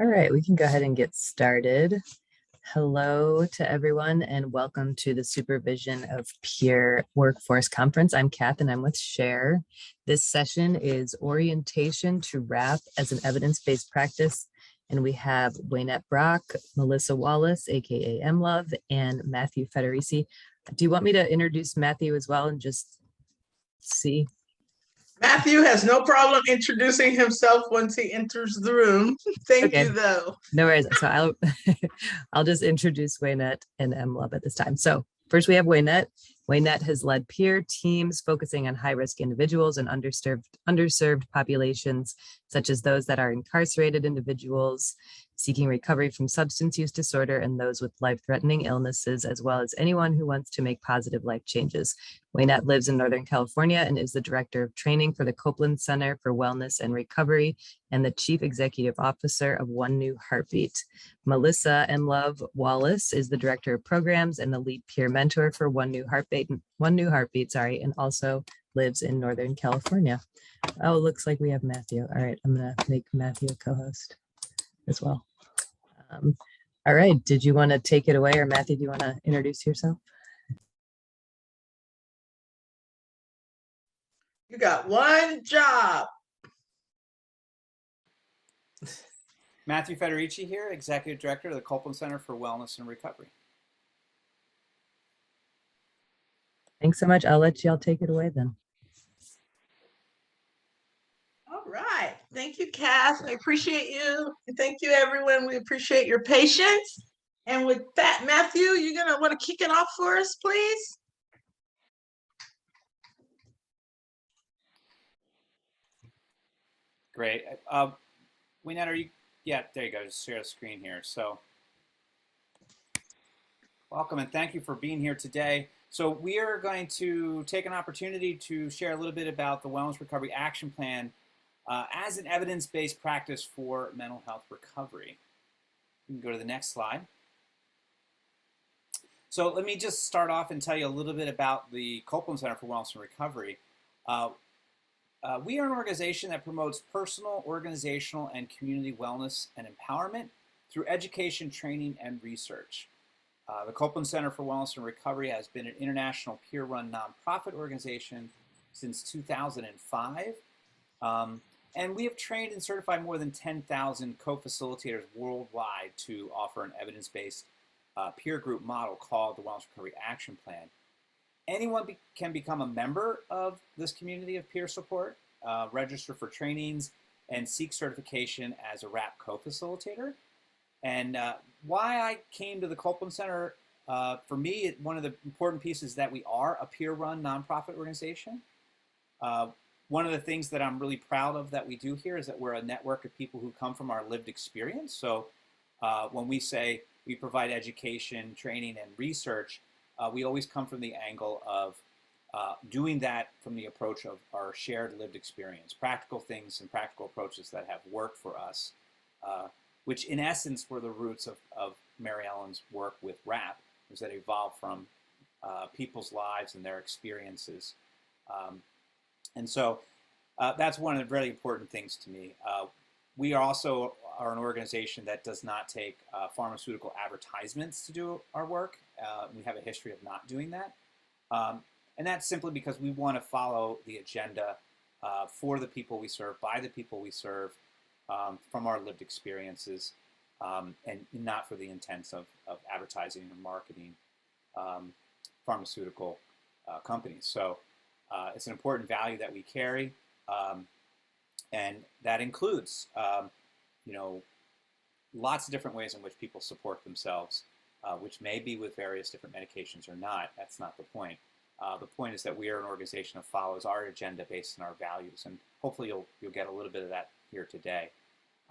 All right, we can go ahead and get started. Hello to everyone and welcome to the Supervision of Peer Workforce Conference. I'm Kath and I'm with Cher. This session is Orientation to RAP as an Evidence-Based Practice. And we have Waynette Brock, Melissa Wallace, aka MLove, and Matthew Federici. Do you want me to introduce Matthew as well and just see? Matthew has no problem introducing himself once he enters the room. Thank you, though. No worries. So I'll just introduce Waynette and MLove at this time. So first we have Waynette. Waynette has led peer teams focusing on high-risk individuals and underserved populations, such as those that are incarcerated individuals seeking recovery from substance use disorder and those with life-threatening illnesses, as well as anyone who wants to make positive life changes. Waynette lives in Northern California and is the Director of Training for the Copeland Center for Wellness and Recovery and the Chief Executive Officer of One New Heartbeat. Melissa MLove Wallace is the Director of Programs and the Lead Peer Mentor for One New Heartbeat, and also lives in Northern California. Oh, it looks like we have Matthew. All right, I'm gonna make Matthew a co-host as well. All right, did you want to take it away, or Matthew, do you want to introduce yourself? You got one job. Matthew Federici here, Executive Director of the Copeland Center for Wellness and Recovery. Thanks so much. I'll let y'all take it away then. All right. Thank you, Kath. I appreciate you. Thank you, everyone. We appreciate your patience. And with that, Matthew, you're going to want to kick it off for us, please? Great. Waynette, are you? Yeah, there you go. Just share the screen here. So welcome and thank you for being here today. So we are going to take an opportunity to share a little bit about the Wellness Recovery Action Plan as an evidence-based practice for mental health recovery. You can go to the next slide. So let me just start off and tell you a little bit about the Copeland Center for Wellness and Recovery. We are an organization that promotes personal, organizational, and community wellness and empowerment through education, training, and research. The Copeland Center for Wellness and Recovery has been an international peer-run nonprofit organization since 2005. And we have trained and certified more than 10,000 co-facilitators worldwide to offer an evidence-based peer group model called the Wellness Recovery Action Plan. Anyone can become a member of this community of peer support, register for trainings, and seek certification as a RAP co-facilitator. And why I came to the Copeland Center, for me, one of the important pieces is that we are a peer-run nonprofit organization. One of the things that I'm really proud of that we do here is that we're a network of people who come from our lived experience. So when we say we provide education, training, and research, we always come from the angle of doing that from the approach of our shared lived experience, practical things and practical approaches that have worked for us, which in essence were the roots of Mary Ellen's work with RAP, was that evolved from people's lives and their experiences. And so that's one of the really important things to me. We also are an organization that does not take pharmaceutical advertisements to do our work. We have a history of not doing that. And that's simply because we want to follow the agenda for the people we serve, by the people we serve, from our lived experiences, and not for the intents of advertising or marketing pharmaceutical companies. So it's an important value that we carry, and that includes, lots of different ways in which people support themselves, which may be with various different medications or not. That's not the point. The point is that we are an organization that follows our agenda based on our values, and hopefully you'll get a little bit of that here today.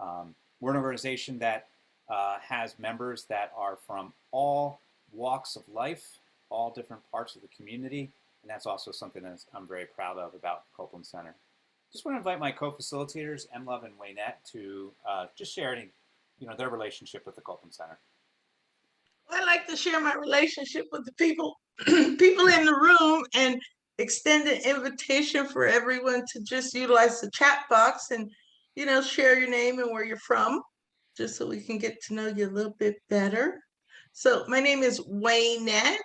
We're an organization that has members that are from all walks of life, all different parts of the community, and that's also something that I'm very proud of about Copeland Center. Just want to invite my co-facilitators, MLove and Waynette, to just share their relationship with the Copeland Center. I like to share my relationship with the people in the room and extend an invitation for everyone to just utilize the chat box and, share your name and where you're from. just so we can get to know you a little bit better. So my name is Waynette,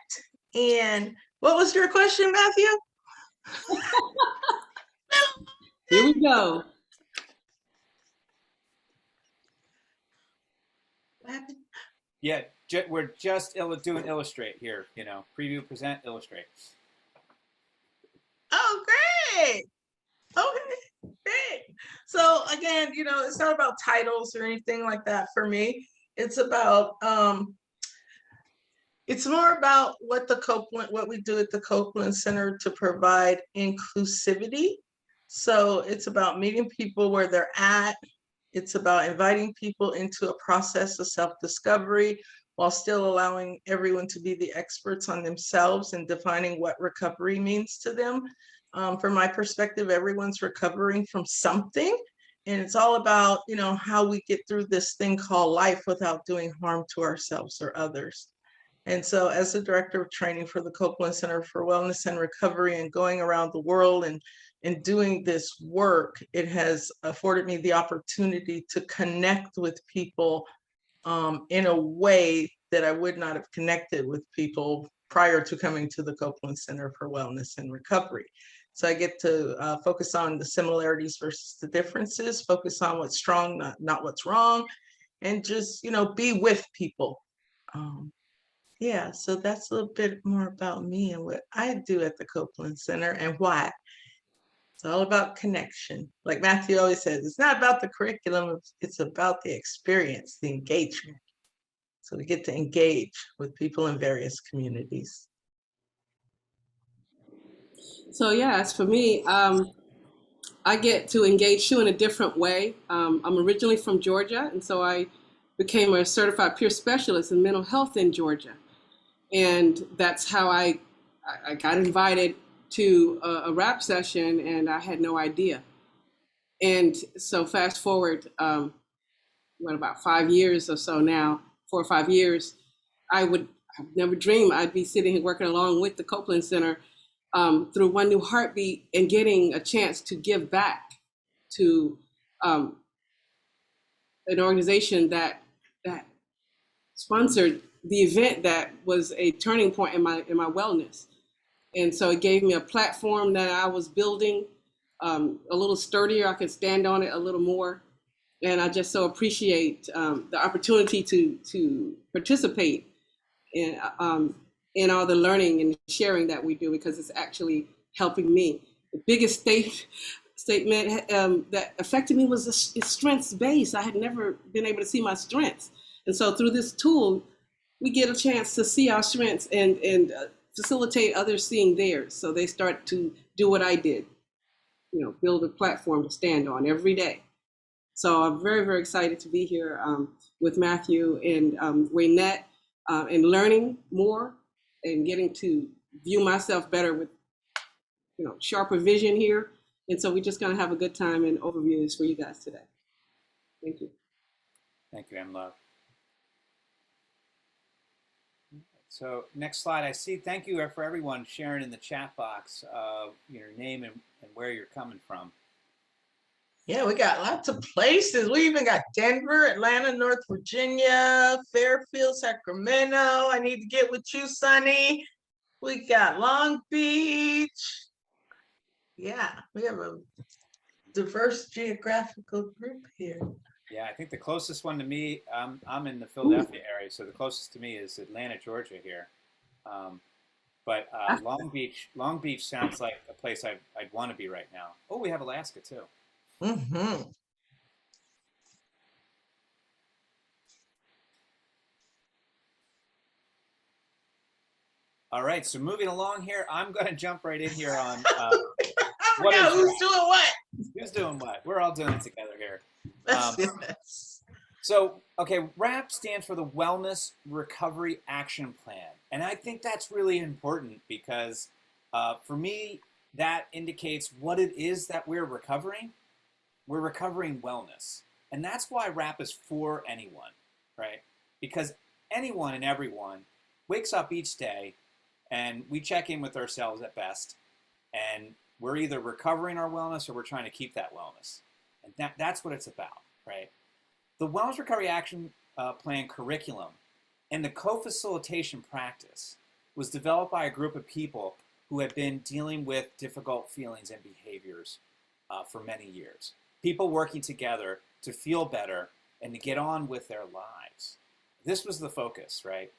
and what was your question, Matthew? Here we go. What happened? Yeah, we're just doing illustrate here. You know, preview, present, illustrate. Oh, great. Okay, great. So again, it's not about titles or anything like that for me. It's about it's more about what we do at the Copeland Center to provide inclusivity. So it's about meeting people where they're at. It's about inviting people into a process of self-discovery while still allowing everyone to be the experts on themselves and defining what recovery means to them. From my perspective, everyone's recovering from something. And it's all about, how we get through this thing called life without doing harm to ourselves or others. And so as the director of training for the Copeland Center for Wellness and Recovery and going around the world and doing this work, it has afforded me the opportunity to connect with people in a way that I would not have connected with people prior to coming to the Copeland Center for Wellness and Recovery. So I get to focus on the similarities versus the differences, focus on what's strong, not what's wrong, and just, be with people. Yeah, so that's a little bit more about me and what I do at the Copeland Center and why. It's all about connection. Like Matthew always says, it's not about the curriculum, it's about the experience, the engagement. So we get to engage with people in various communities. So yeah, as for me, I get to engage too in a different way. I'm originally from Georgia, and so I became a certified peer specialist in mental health in Georgia. And that's how I got invited to a rap session, and I had no idea. And so fast forward, about 5 years or so now, 4 or 5 years, I never dream I'd be sitting here working along with the Copeland Center through One New Heartbeat and getting a chance to give back to an organization that sponsored the event that was a turning point in my wellness. And so it gave me a platform that I was building a little sturdier. I could stand on it a little more. And I just so appreciate the opportunity to participate in all the learning and sharing that we do, because it's actually helping me. The biggest statement that affected me was its strengths base. I had never been able to see my strengths. And so through this tool, we get a chance to see our strengths and facilitate others seeing theirs. So they start to do what I did, build a platform to stand on every day. So I'm very, very excited to be here with Matthew and Waynette and learning more and getting to view myself better with, sharper vision here. And so we're just going to have a good time and overview this for you guys today. Thank you. Thank you, Love. So next slide, I see. Thank you for everyone sharing in the chat box your name and where you're coming from. Yeah, we got lots of places. We even got Denver, Atlanta, North Virginia, Fairfield, Sacramento. I need to get with you, Sonny. We got Long Beach. Yeah, we have a diverse geographical group here. Yeah, I think the closest one to me, I'm in the Philadelphia area, so the closest to me is Atlanta, Georgia here. But Long Beach sounds like a place I'd want to be right now. Oh, we have Alaska too. Mm-hmm. All right, so moving along here, I'm going to jump right in here on who's doing what? Who's doing what? We're all doing it together here. Yes. So, okay, WRAP stands for the Wellness Recovery Action Plan. And I think that's really important because for me, that indicates what it is that we're recovering. We're recovering wellness. And that's why WRAP is for anyone, right? Because anyone and everyone wakes up each day and we check in with ourselves at best. And we're either recovering our wellness or we're trying to keep that wellness. And that's what it's about, right? The Wellness Recovery Action Plan curriculum and the co-facilitation practice was developed by a group of people who had been dealing with difficult feelings and behaviors for many years. People working together to feel better and to get on with their lives. This was the focus, right?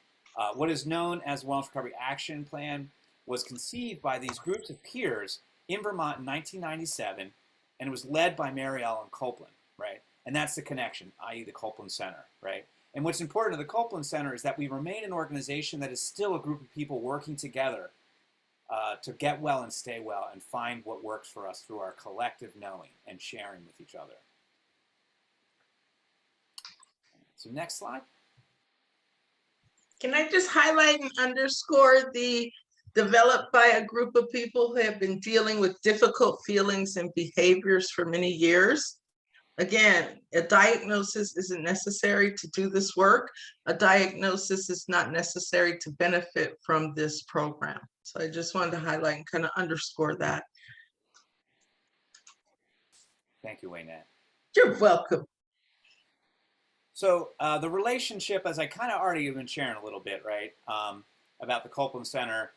What is known as the Wellness Recovery Action Plan was conceived by these groups of peers in Vermont in 1997, and it was led by Mary Ellen Copeland, right? And that's the connection, i.e. the Copeland Center, right? And what's important to the Copeland Center is that we remain an organization that is still a group of people working together to get well and stay well and find what works for us through our collective knowing and sharing with each other. So next slide. Can I just highlight and underscore the developed by a group of people who have been dealing with difficult feelings and behaviors for many years? Again, a diagnosis isn't necessary to do this work. A diagnosis is not necessary to benefit from this program. So I just wanted to highlight and kind of underscore that. Thank you, Waynette. You're welcome. So the relationship, as I kind of already have been sharing a little bit, right, about the Copeland Center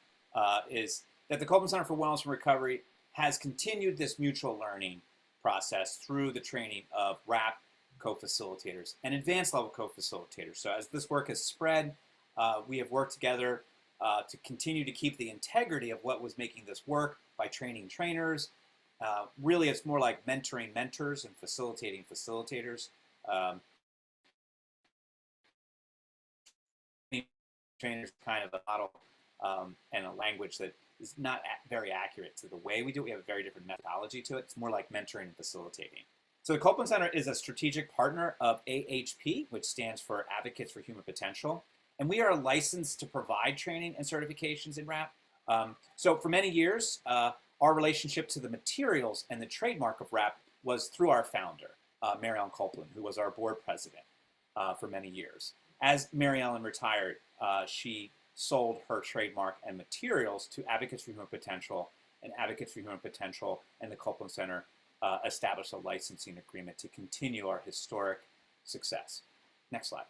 is that the Copeland Center for Wellness and Recovery has continued this mutual learning process through the training of RAP co-facilitators and advanced level co-facilitators. So as this work has spread, we have worked together to continue to keep the integrity of what was making this work by training trainers. Really, it's more like mentoring mentors and facilitating facilitators. Trainers kind of a model and a language that is not very accurate to the way we do it. We have a very different methodology to it. It's more like mentoring and facilitating. So the Copeland Center is a strategic partner of AHP, which stands for Advocates for Human Potential. And we are licensed to provide training and certifications in RAP. So for many years, our relationship to the materials and the trademark of RAP was through our founder, Mary Ellen Copeland, who was our board president for many years. As Mary Ellen retired, she sold her trademark and materials to Advocates for Human Potential, and Advocates for Human Potential and the Copeland Center established a licensing agreement to continue our historic success. Next slide.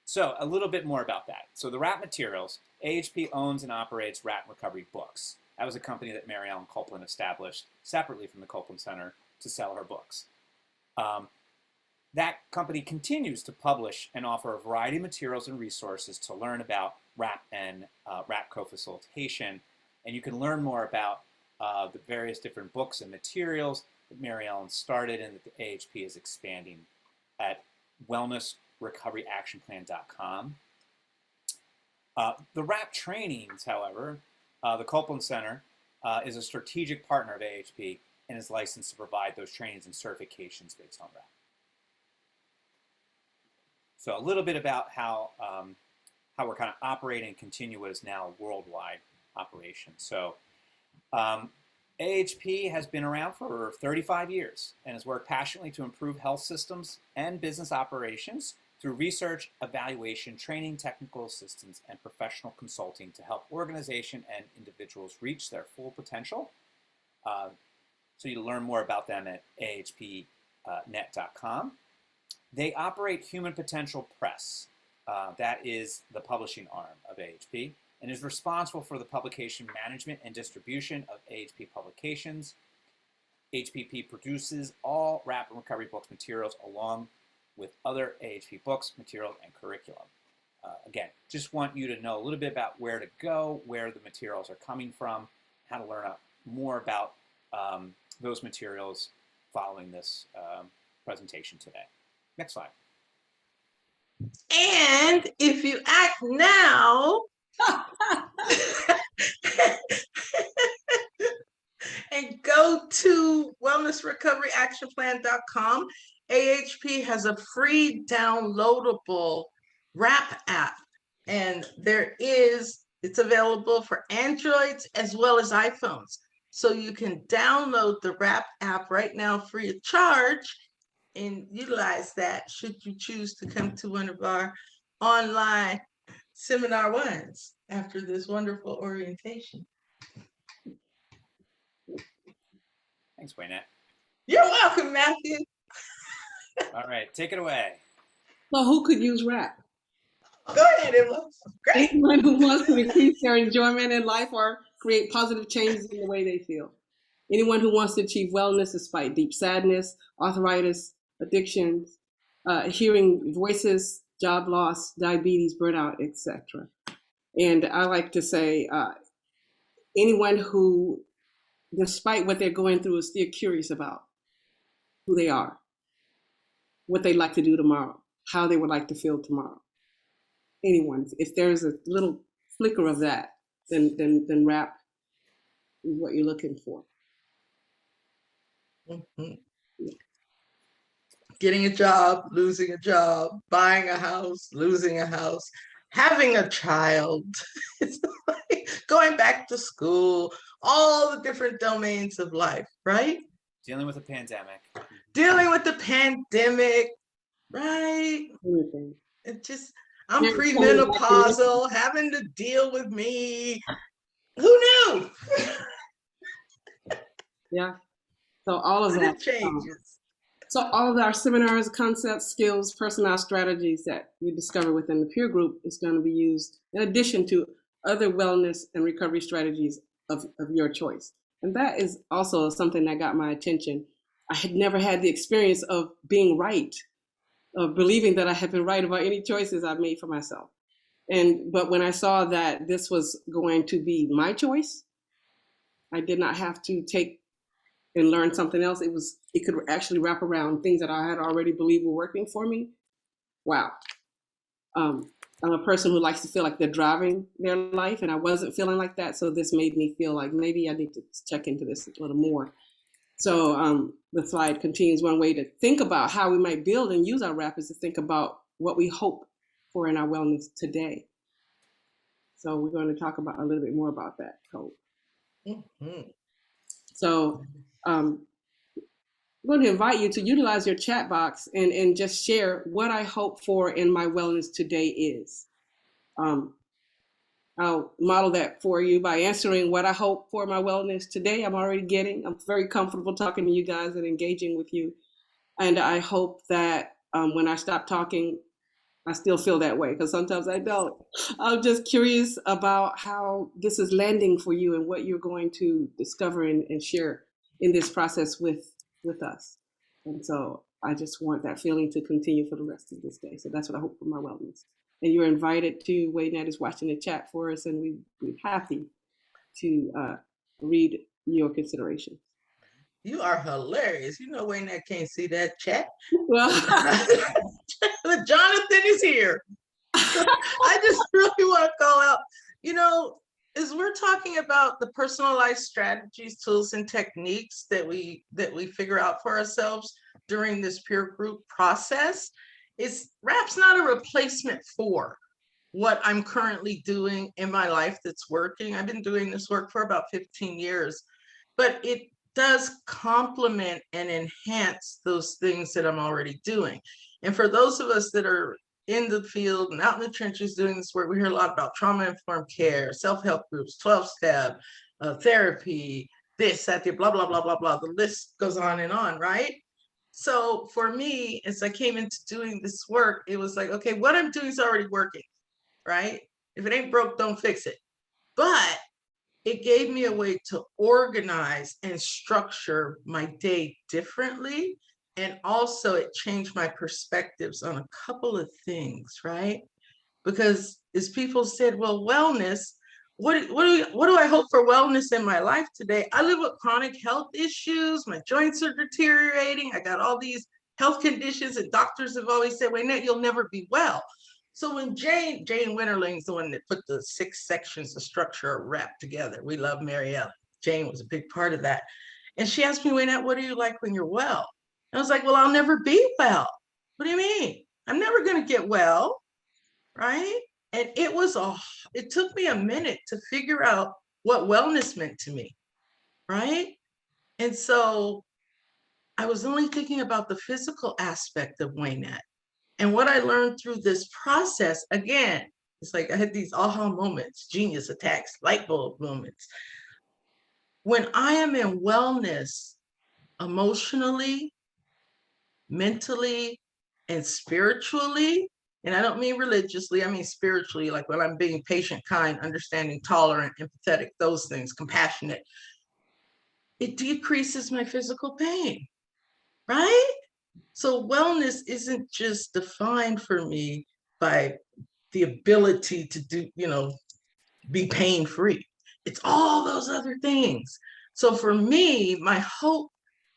So a little bit more about that. So the RAP materials, AHP owns and operates RAP Recovery Books. That was a company that Mary Ellen Copeland established separately from the Copeland Center to sell her books. That company continues to publish and offer a variety of materials and resources to learn about RAP and RAP co-facilitation. And you can learn more about the various different books and materials that Mary Ellen started and that the AHP is expanding at wellnessrecoveryactionplan.com. The RAP trainings, however, the Copeland Center is a strategic partner of AHP and is licensed to provide those trainings and certifications based on RAP. So a little bit about how we're kind of operating and continue what is now a worldwide operation. So AHP has been around for 35 years and has worked passionately to improve health systems and business operations through research, evaluation, training, technical assistance, and professional consulting to help organizations and individuals reach their full potential. So you learn more about them at ahpnet.com. They operate Human Potential Press. That is the publishing arm of AHP and is responsible for the publication management and distribution of AHP publications. HPP produces all RAP and recovery books materials along with other AHP books, materials, and curriculum. Again, just want you to know a little bit about where to go, where the materials are coming from, how to learn more about those materials following this presentation today. Next slide. And if you act now, and go to wellnessrecoveryactionplan.com, AHP has a free downloadable RAP app. And it's available for Androids as well as iPhones. So you can download the RAP app right now free of charge and utilize that should you choose to come to one of our online seminar ones after this wonderful orientation. Thanks, Waynette. You're welcome, Matthew. All right, take it away. So who could use rap? Go ahead, Emma. Great. Anyone who wants to increase their enjoyment in life or create positive changes in the way they feel. Anyone who wants to achieve wellness despite deep sadness, arthritis, addictions, hearing voices, job loss, diabetes, burnout, etc. And I like to say, anyone who, despite what they're going through, is still curious about who they are, what they'd like to do tomorrow, how they would like to feel tomorrow. Anyone, if there's a little flicker of that, then rap is what you're looking for. Mhm. Getting a job, losing a job, buying a house, losing a house, having a child, it's like going back to school, all the different domains of life, right? Dealing with a pandemic. Dealing with the pandemic, right? Anything. It just, I'm Yeah, premenopausal, having to deal with me. Who knew? Yeah. So all of that Changes. So all of our seminars, concepts, skills, personnel strategies that you discover within the peer group is going to be used in addition to other wellness and recovery strategies of your choice. And that is also something that got my attention. I had never had the experience of being right, of believing that I had been right about any choices I've made for myself. But when I saw that this was going to be my choice, I did not have to take and learn something else. It could actually wrap around things that I had already believed were working for me. Wow. I'm a person who likes to feel like they're driving their life, and I wasn't feeling like that. So this made me feel like maybe I need to check into this a little more. So the slide continues. One way to think about how we might build and use our rap is to think about what we hope for in our wellness today. So we're going to talk about a little bit more about that, Cope. Mm-hmm. So I'm going to invite you to utilize your chat box and just share what I hope for in my wellness today is. I'll model that for you by answering what I hope for my wellness today. I'm already getting. I'm very comfortable talking to you guys and engaging with you. And I hope that when I stop talking, I still feel that way, because sometimes I don't. I'm just curious about how this is landing for you and what you're going to discover and share in this process with us. And so I just want that feeling to continue for the rest of this day. So that's what I hope for my wellness. And you're invited to, Waynette is watching the chat for us, and we're happy to read your considerations. You are hilarious. You know, Waynette can't see that chat. Well, But Jonathan is here. I just really want to call out, you know, as we're talking about the personalized strategies, tools, and techniques that we figure out for ourselves during this peer group process, RAP's not a replacement for what I'm currently doing in my life that's working. I've been doing this work for about 15 years, but it does complement and enhance those things that I'm already doing. And for those of us that are in the field and out in the trenches doing this work, we hear a lot about trauma-informed care, self-help groups, 12-step, therapy, this, that, blah, blah, blah, blah, blah. The list goes on, right? So for me, as I came into doing this work, it was like, okay, what I'm doing is already working, right? If it ain't broke, don't fix it. But it gave me a way to organize and structure my day differently. And also it changed my perspectives on a couple of things, right? Because as people said, well, wellness, what do I hope for wellness in my life today? I live with chronic health issues. My joints are deteriorating. I got all these health conditions, and doctors have always said, Waynette, you'll never be well. So when Jane Winterling's the one that put the 6 sections of structure of RAP together. We love Mary Ellen. Jane was a big part of that. And she asked me, Waynette, what are you like when you're well? And I was like, well, I'll never be well. What do you mean? I'm never going to get well, right? And it took me a minute to figure out what wellness meant to me, right? And so I was only thinking about the physical aspect of Waynette. And what I learned through this process, again, it's like I had these aha moments, genius attacks, light bulb moments. When I am in wellness, emotionally, mentally, and spiritually. And I don't mean religiously, I mean spiritually, like when I'm being patient, kind, understanding, tolerant, empathetic, those things, compassionate. It decreases my physical pain, right? So wellness isn't just defined for me by the ability to do, be pain free. It's all those other things. So for me, my hope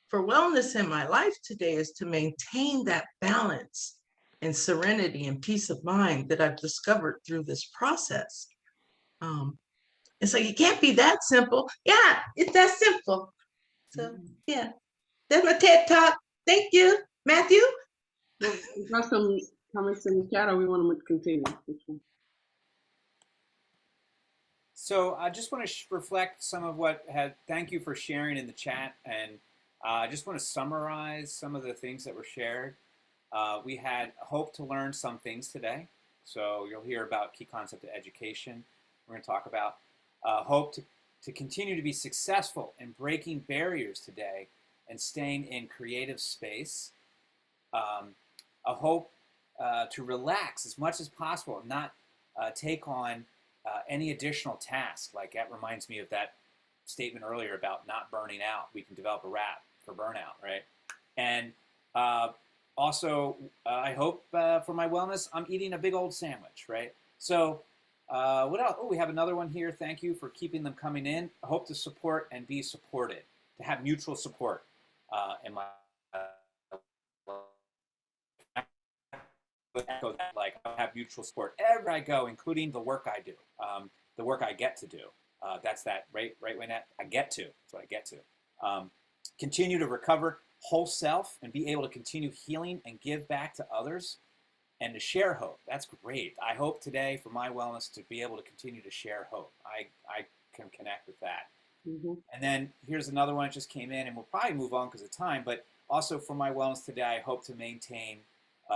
for wellness in my life today is to maintain that balance and serenity and peace of mind that I've discovered through this process. It's like, it can't be that simple. Yeah, it's that simple. So yeah, that's my TED Talk. Thank you, Matthew. Well, we've got some comments in the chat, or we want to continue? So I just want to reflect some of what had, thank you for sharing in the chat. And I just want to summarize some of the things that were shared. We had hope to learn some things today. So you'll hear about key concept of education. We're going to talk about hope to continue to be successful in breaking barriers today and staying in creative space. A hope to relax as much as possible, not take on any additional task. Like that reminds me of that statement earlier about not burning out. We can develop a wrap for burnout, right? And also, I hope for my wellness, I'm eating a big old sandwich, right? So what else? Oh, we have another one here. Thank you for keeping them coming in. I hope to support and be supported, to have mutual support in my like I have mutual support everywhere I go, including the work I do, the work I get to do. That's that, right, Waynette? I get to. That's what I get to. Continue to recover whole self and be able to continue healing and give back to others and to share hope. That's great. I hope today for my wellness to be able to continue to share hope. I can connect with that. Mm-hmm. And then here's another one that just came in, and we'll probably move on because of time, but also for my wellness today, I hope to maintain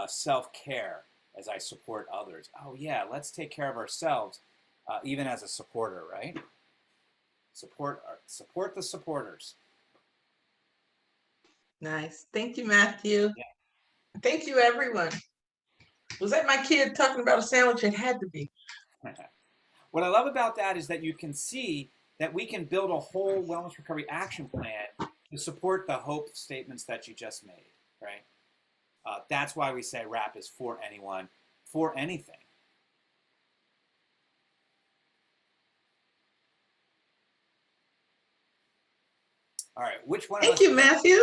self-care as I support others. Oh yeah, let's take care of ourselves, even as a supporter, right? Support the supporters. Nice. Thank you, Matthew. Yeah. Thank you, everyone. Was that my kid talking about a sandwich? It had to be. What I love about that is that you can see that we can build a whole wellness recovery action plan to support the hope statements that you just made, right? That's why we say WRAP is for anyone, for anything. All right, which one? Thank you, Matthew.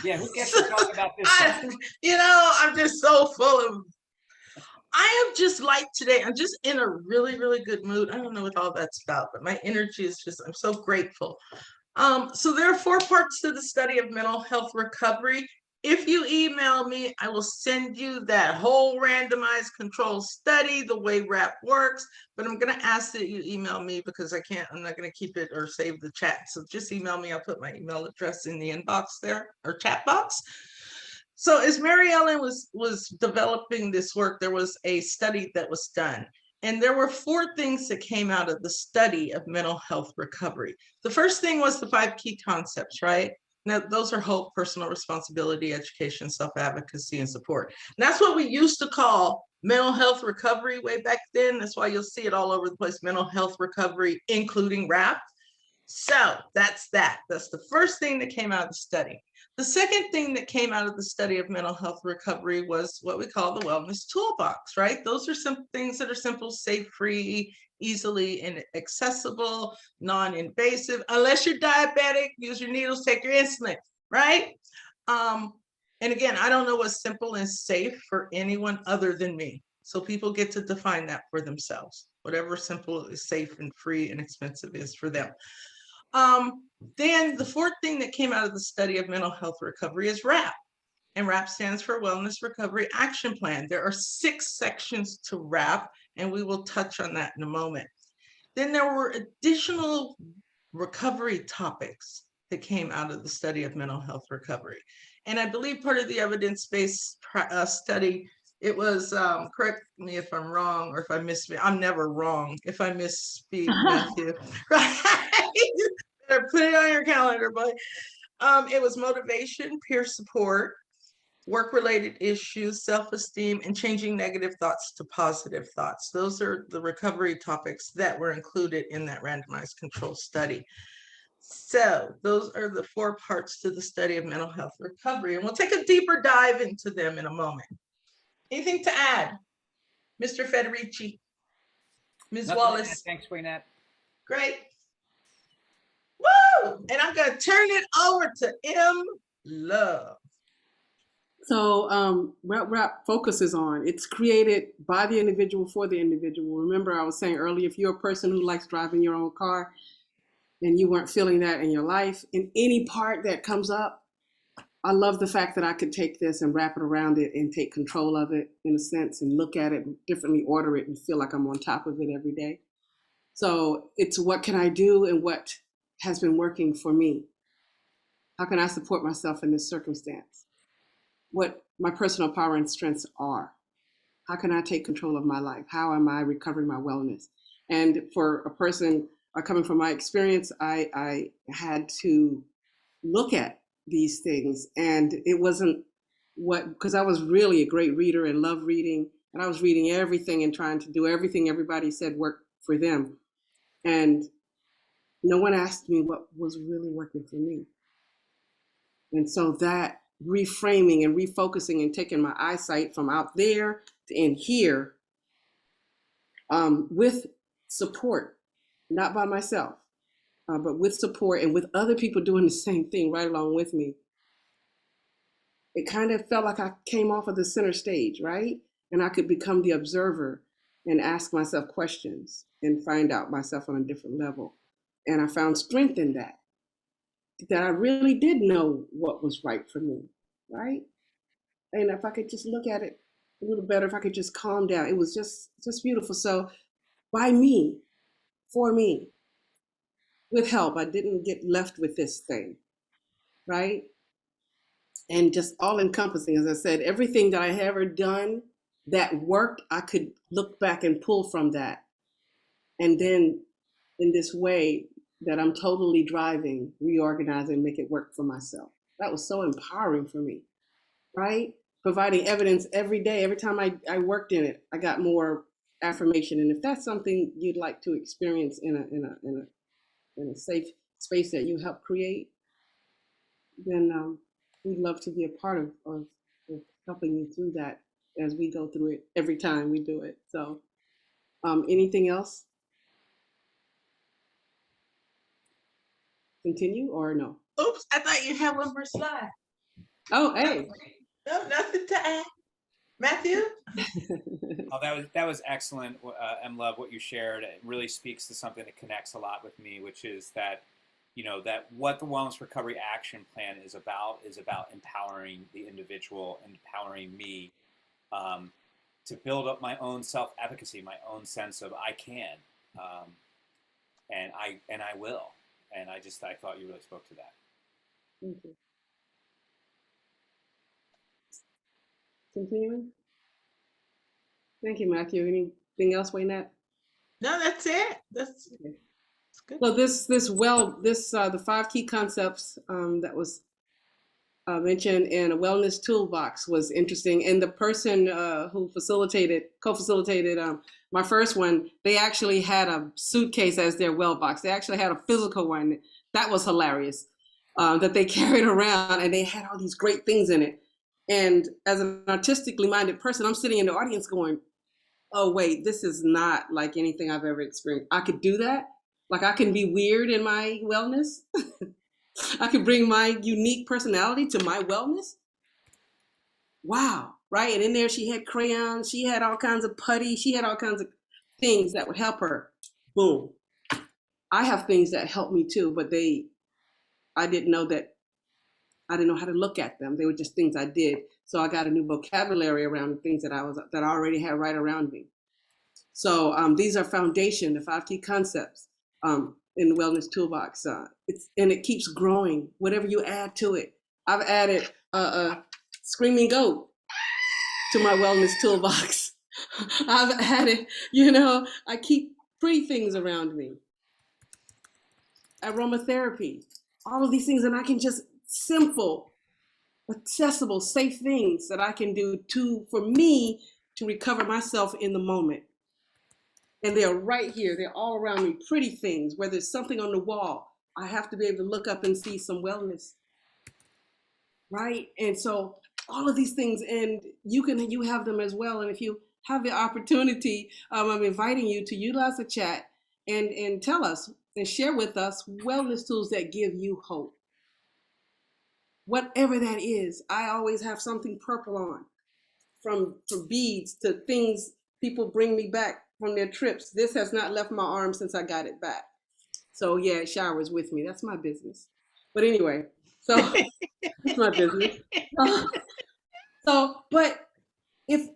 Yeah, who gets to talk about this? I'm just so full of. I am just light today. I'm just in a really, really good mood. I don't know what all that's about, but my energy is just. I'm so grateful. So there are 4 parts to the study of mental health recovery. If you email me, I will send you that whole randomized control study, the way WRAP works, but I'm going to ask that you email me because I'm not going to keep it or save the chat. So just email me. I'll put my email address in the inbox there or chat box. So as Mary Ellen was developing this work, there was a study that was done. And there were 4 things that came out of the study of mental health recovery. The first thing was the 5 key concepts, right? Now, those are hope, personal responsibility, education, self-advocacy, and support. And that's what we used to call mental health recovery way back then. That's why you'll see it all over the place, mental health recovery, including WRAP. So that's that. That's the first thing that came out of the study. The second thing that came out of the study of mental health recovery was what we call the Wellness Toolbox, right? Those are some things that are simple, safe, free, easily and accessible, non-invasive. Unless you're diabetic, use your needles, take your insulin, right? And again, I don't know what's simple and safe for anyone other than me. So people get to define that for themselves. Whatever simple is safe and free and expensive is for them. Then the 4th thing that came out of the study of mental health recovery is WRAP. And WRAP stands for Wellness Recovery Action Plan. There are 6 sections to WRAP, and we will touch on that in a moment. Then there were additional recovery topics that came out of the study of mental health recovery. And I believe part of the evidence-based study, it was, correct me if I'm wrong or if I misspeak. I'm never wrong if I misspeak, Matthew. Right? Better put it on your calendar, boy. It was motivation, peer support, work-related issues, self-esteem, and changing negative thoughts to positive thoughts. Those are the recovery topics that were included in that randomized control study. So those are the 4 parts to the study of mental health recovery, and we'll take a deeper dive into them in a moment. Anything to add, Mr. Federici? Ms. Nothing to add. Wallace? Thanks, Waynette. Great. Woo! And I'm going to turn it over to M. Love. So what RAP focuses on, it's created by the individual for the individual. Remember, I was saying earlier, if you're a person who likes driving your own car and you weren't feeling that in your life, in any part that comes up, I love the fact that I could take this and wrap it around it and take control of it in a sense and look at it differently, order it, and feel like I'm on top of it every day. So it's what can I do and what has been working for me? How can I support myself in this circumstance? What my personal power and strengths are. How can I take control of my life? How am I recovering my wellness? And for a person coming from my experience, I had to look at these things, and it wasn't because I was really a great reader and loved reading, and I was reading everything and trying to do everything everybody said worked for them. And no one asked me what was really working for me. And so that reframing and refocusing and taking my eyesight from out there to in here, with support, not by myself, but with support and with other people doing the same thing right along with me. It kind of felt like I came off of the center stage, right? And I could become the observer and ask myself questions and find out myself on a different level. And I found strength in that I really did know what was right for me, right? And if I could just look at it a little better, if I could just calm down, it was just beautiful. So by me, for me, with help, I didn't get left with this thing, right? And just all encompassing, as I said, everything that I have ever done that worked, I could look back and pull from that. And then in this way that I'm totally driving, reorganize and make it work for myself. That was so empowering for me, right? Providing evidence every day. Every time I worked in it, I got more affirmation. And if that's something you'd like to experience in a safe space that you help create, then we'd love to be a part of helping you through that as we go through it every time we do it. So anything else? Continue or no? Oops, I thought you had one more slide. Oh, hey. No, nothing to add. Matthew? Oh, that was excellent, M. Love, what you shared. It really speaks to something that connects a lot with me, which is that, that what the Wellness Recovery Action Plan is about empowering the individual, empowering me to build up my own self-efficacy, my own sense of I can, and I will. And I thought you really spoke to that. Thank you. Continuing. Thank you, Matthew. Anything else, Waynette? No, that's it. That's good. So the 5 key concepts that was mentioned in a Wellness Toolbox was interesting. And the person who co-facilitated my first one, they actually had a suitcase as their well box. They actually had a physical one. That was hilarious, that they carried around, and they had all these great things in it. And as an artistically minded person, I'm sitting in the audience going, oh, wait, this is not like anything I've ever experienced. I could do that. Like, I can be weird in my wellness. I could bring my unique personality to my wellness. Wow, right? And in there, she had crayons. She had all kinds of putty. She had all kinds of things that would help her. Boom. I have things that help me too, but I didn't know how to look at them. They were just things I did. So I got a new vocabulary around the things that I already had right around me. So these are foundation, the 5 key concepts in the Wellness Toolbox. And it keeps growing, whatever you add to it. I've added a screaming goat to my Wellness Toolbox. I've added, I keep free things around me. Aromatherapy, all of these things, and I can just simple, accessible, safe things that I can do for me to recover myself in the moment. And they're right here. They're all around me, pretty things, whether it's something on the wall. I have to be able to look up and see some wellness, right? And so all of these things, and you have them as well. And if you have the opportunity, I'm inviting you to utilize the chat and tell us and share with us wellness tools that give you hope. Whatever that is, I always have something purple on, from beads to things people bring me back from their trips. This has not left my arm since I got it back. So yeah, it showers with me. That's my business. But anyway, so it's my business. But if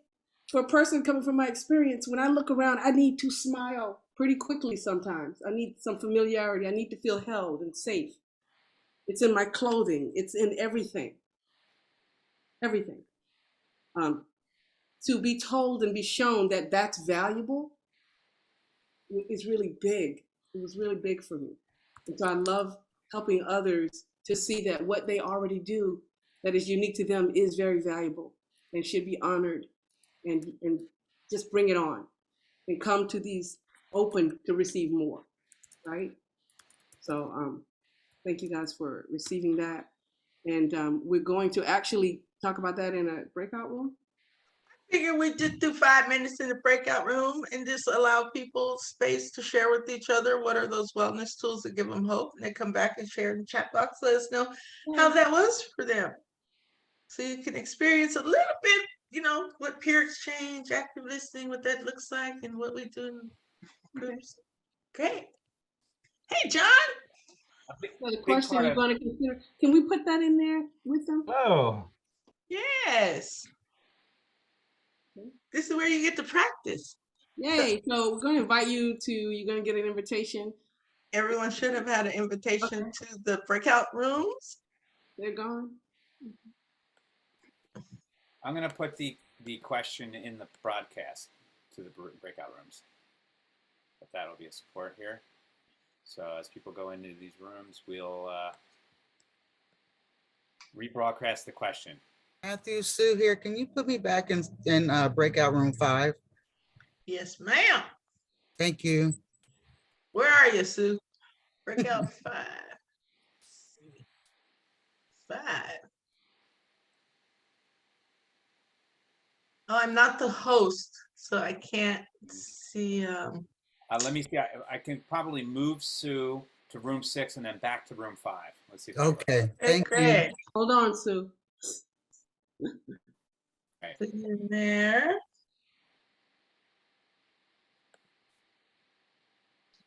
for a person coming from my experience, when I look around, I need to smile pretty quickly sometimes. I need some familiarity. I need to feel held and safe. It's in my clothing. It's in everything. Everything. To be told and be shown that that's valuable is really big. It was really big for me. And so I love helping others to see that what they already do that is unique to them is very valuable and should be honored, and just bring it on and come to these open to receive more, right? So thank you guys for receiving that. And we're going to actually talk about that in a breakout room. Figure we just do 5 minutes in the breakout room and just allow people space to share with each other what are those wellness tools that give them hope, and they come back and share in the chat box. Let us know how that was for them, so you can experience a little bit, what peer exchange, active listening, what that looks like, and what we do in groups. Great. Hey, John. So the question you're going to consider, can we put that in there with them? Oh, Yes. This is where you get to practice. Yay. So we're going to invite you you're going to get an invitation. Everyone should have had an invitation to the breakout rooms. They're gone. I'm going to put the question in the broadcast to the breakout rooms. But that'll be a support here. So as people go into these rooms, we'll rebroadcast the question. Matthew, Sue here. Can you put me back in breakout room 5? Yes, ma'am. Thank you. Where are you, Sue? Breakout 5. 5. Oh, I'm not the host, so I can't see. Let me see. I can probably move Sue to room 6 and then back to room 5. Let's see. Okay. Thank you. Great. Hold on, Sue. Right. Put it in there.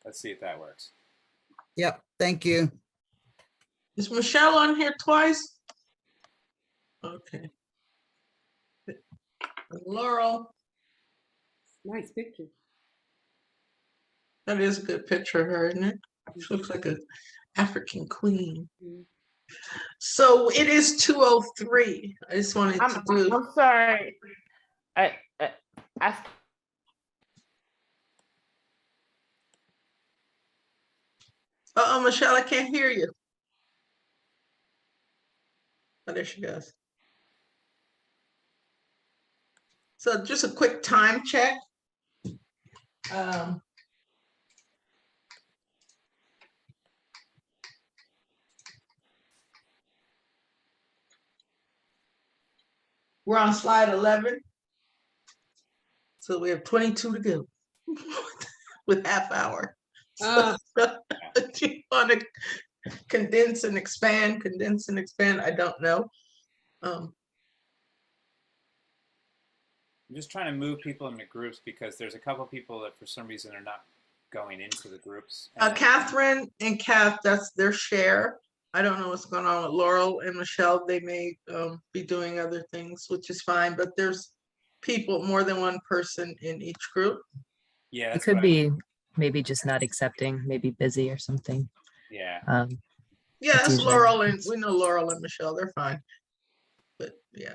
Let's see if that works. Yep. Thank you. Is Michelle on here twice? Okay. Laurel. Nice picture. That is a good picture of her, isn't it? She looks like an African queen. So it is 2:03. I just wanted to do. I'm sorry. I Uh-oh, Michelle, I can't hear you. Oh, there she goes. So just a quick time check. We're on slide 11. So we have 22 to go with half hour. So, do you want to condense and expand? I don't know. I'm just trying to move people into groups because there's a couple people that for some reason are not going into the groups. Catherine and Kath, that's their share. I don't know what's going on with Laurel and Michelle. They may be doing other things, which is fine, but there's people, more than one person in each group. Yeah, It could be maybe just not accepting, maybe busy or something. Yeah. Yeah, that's usually Laurel, and we know Laurel and Michelle, they're fine. But yeah.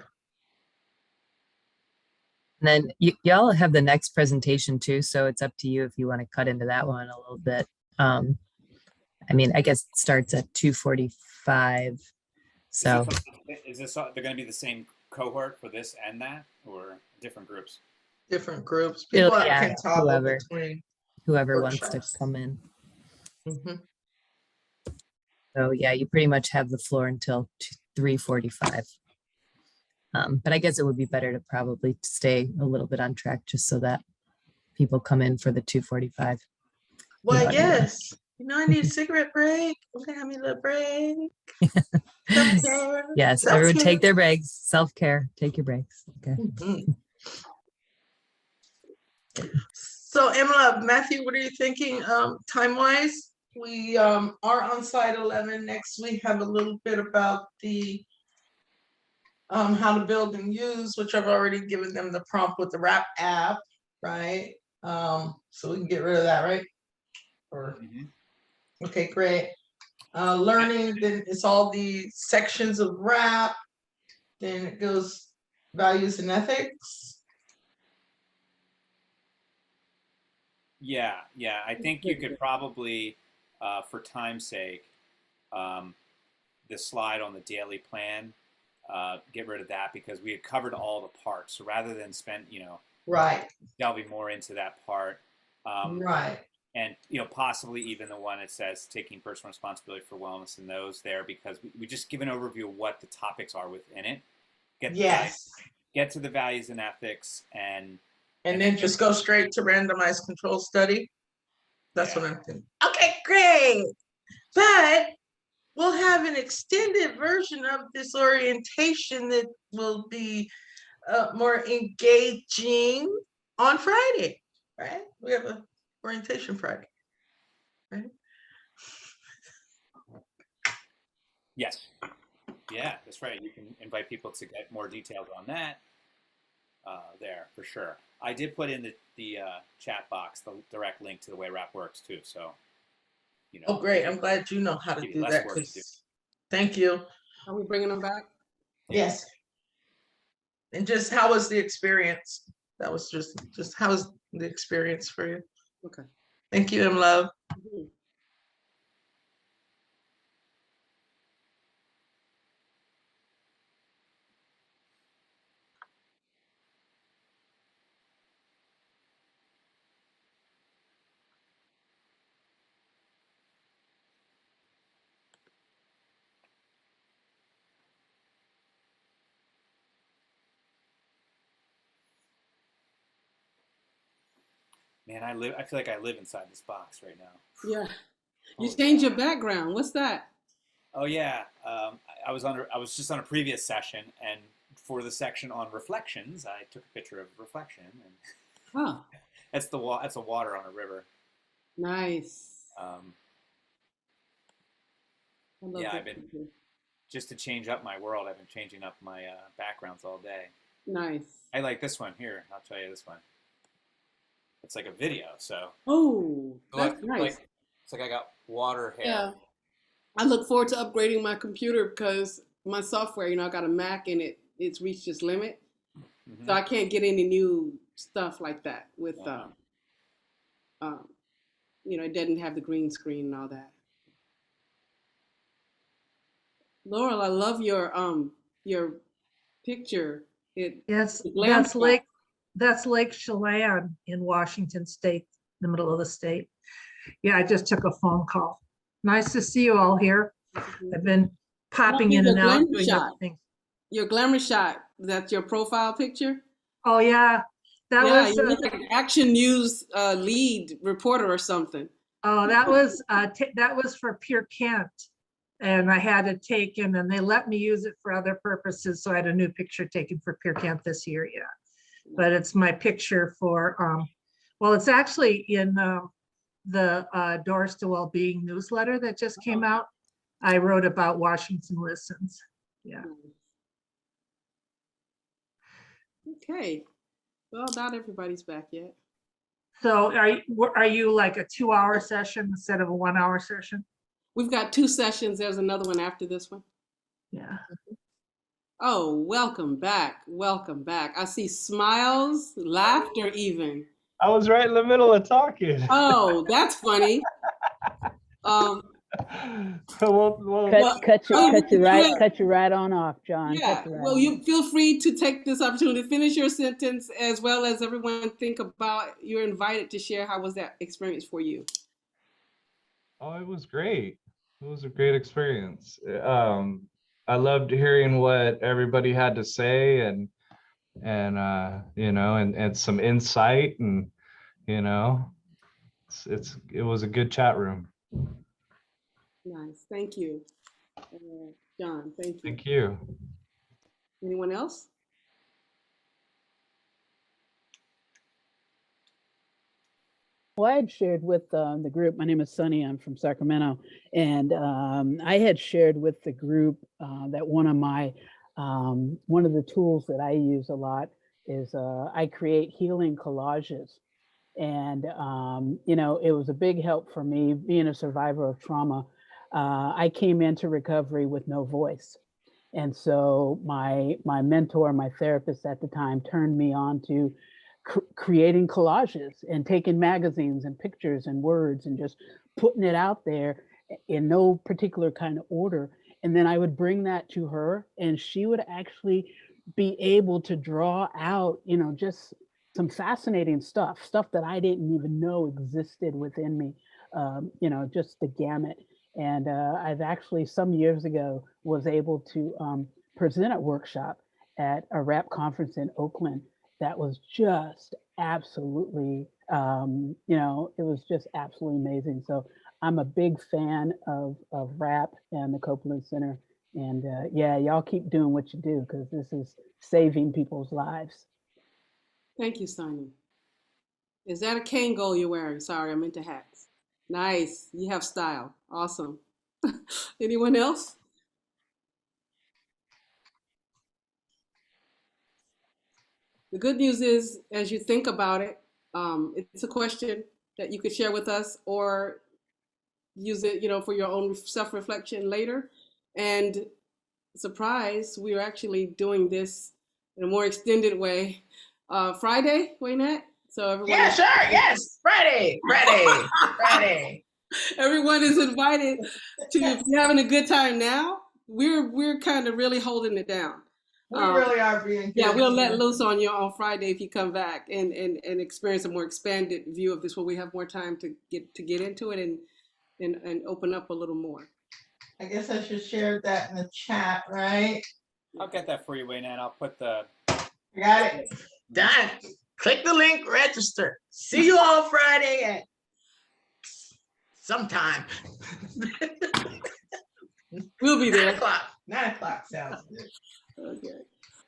And then y'all have the next presentation too, so it's up to you if you want to cut into that one a little bit. I mean, I guess it starts at 2:45. So Is this they're going to be the same cohort for this and that, or different groups? Different groups. People that yeah, can toggle whoever between wants to workshops. come in. Mhm. So yeah, you pretty much have the floor until 3:45. But I guess it would be better to probably stay a little bit on track just so that people come in for the 2:45. Well, without yes. I need a cigarette break. Okay, have me a little break. Self-care. Yes, everyone take their breaks. Self-care. Take your breaks. Okay. Mhm. So Emma, Matthew, what are you thinking time-wise? We are on slide 11. Next, we have a little bit about the how to build and use, which I've already given them the prompt with the Wrap app, right? So we can get rid of that, right? Or okay, great. Learning, then it's all the sections of Wrap. Then it goes values and ethics. Yeah, I think you could probably, for time's sake, the slide on the daily plan, get rid of that because we had covered all the parts. So rather than spend, Right. delving more into that part, Right. and possibly even the one that says taking personal responsibility for wellness and those there, because we just give an overview of what the topics are within it. Get to the values and ethics, and then just go straight to randomized control study. That's what I'm thinking. Okay, great. But we'll have an extended version of this orientation that will be more engaging on Friday, right? We have a orientation Friday, right? yes, yeah, that's right. You can invite people to get more details on that. There for sure. I did put in the chat box the direct link to the way Wrap works too. So, Oh, great! I'm glad you know how to do that. Thank you. Are we bringing them back? Yes. And just how was the experience? That was just how was the experience for you? Okay. Thank you, Love. Mhm. Man, I feel like I live inside this box right now. Yeah. You changed your background. What's that? Oh yeah, I was just on a previous session, and for the section on reflections, I took a picture of reflection, and Oh, that's a water on a river. nice. Yeah, I've been just to change up my world. I've been changing up my backgrounds all day. Nice. I like this one here. I'll tell you this one. It's like a video, so. Oh, that's nice. It's like I got water hair. Yeah. I look forward to upgrading my computer because my software, I got a Mac and it's reached its limit. Mm-hmm. So I can't get any new stuff like that with, it doesn't have the green screen and all that. Laurel, I love your picture. Yes, that's Lake Chelan in Washington State, in the middle of the state. Yeah, I just took a phone call. Nice to see you all here. I've been popping in and out doing other things. Your glamour shot, that's your profile picture? Oh yeah, that was you look like an Action News lead reporter or something. Oh, that was for Pure Kent, and I had it taken, and they let me use it for other purposes. So I had a new picture taken for Pure Kent this year. Yeah, but it's my picture for well, it's actually in the Doors to Wellbeing newsletter that just came out. I wrote about Washington Listens. Yeah. Okay. Well, not everybody's back yet. So are you like a 2-hour session instead of a 1-hour session? We've got 2 sessions. There's another one after this one. Yeah. Oh, welcome back. Welcome back. I see smiles, laughter even. I was right in the middle of talking. Oh, that's funny. Well, Cut you right on off, John. Yeah, Cut you right well, on. you feel free to take this opportunity to finish your sentence, as well as everyone think about, you're invited to share how was that experience for you. Oh, it was great. It was a great experience. I loved hearing what everybody had to say and and some insight and it was a good chat room. Nice, thank you. John, thank you. Thank you. Anyone else? Well, I had shared with the group, my name is Sunny, I'm from Sacramento, and I had shared with the group that one of the tools that I use a lot is I create healing collages. And, it was a big help for me being a survivor of trauma. I came into recovery with no voice. And so my mentor, my therapist at the time, turned me on to creating collages and taking magazines and pictures and words and just putting it out there in no particular kind of order. And then I would bring that to her and she would actually be able to draw out, just some fascinating stuff that I didn't even know existed within me, just the gamut. And I've actually some years ago was able to present a workshop at a rap conference in Oakland that was just absolutely, it was just absolutely amazing. So I'm a big fan of rap and the Copeland Center. And yeah, y'all keep doing what you do because this is saving people's lives. Thank you, Simon. Is that a cane goal you're wearing? Sorry, I'm into hats. Nice, you have style. Awesome. Anyone else? The good news is, as you think about it, it's a question that you could share with us or use it, for your own self-reflection later. And surprise, we are actually doing this in a more extended way. Friday, Waynette? So everyone. Yeah, sure. Yes, Friday. Everyone is invited to, if you're having a good time now, we're kind of really holding it down. We really are being good. Yeah, we'll let loose on you on Friday if you come back and experience a more expanded view of this where we have more time to get into it and open up a little more. I guess I should share that in the chat, right? I'll get that for you, Waynette. I'll put the. I got it. Done. Click the link, register. See you all Friday at sometime. We'll be there. 9 o'clock sounds good. Okay.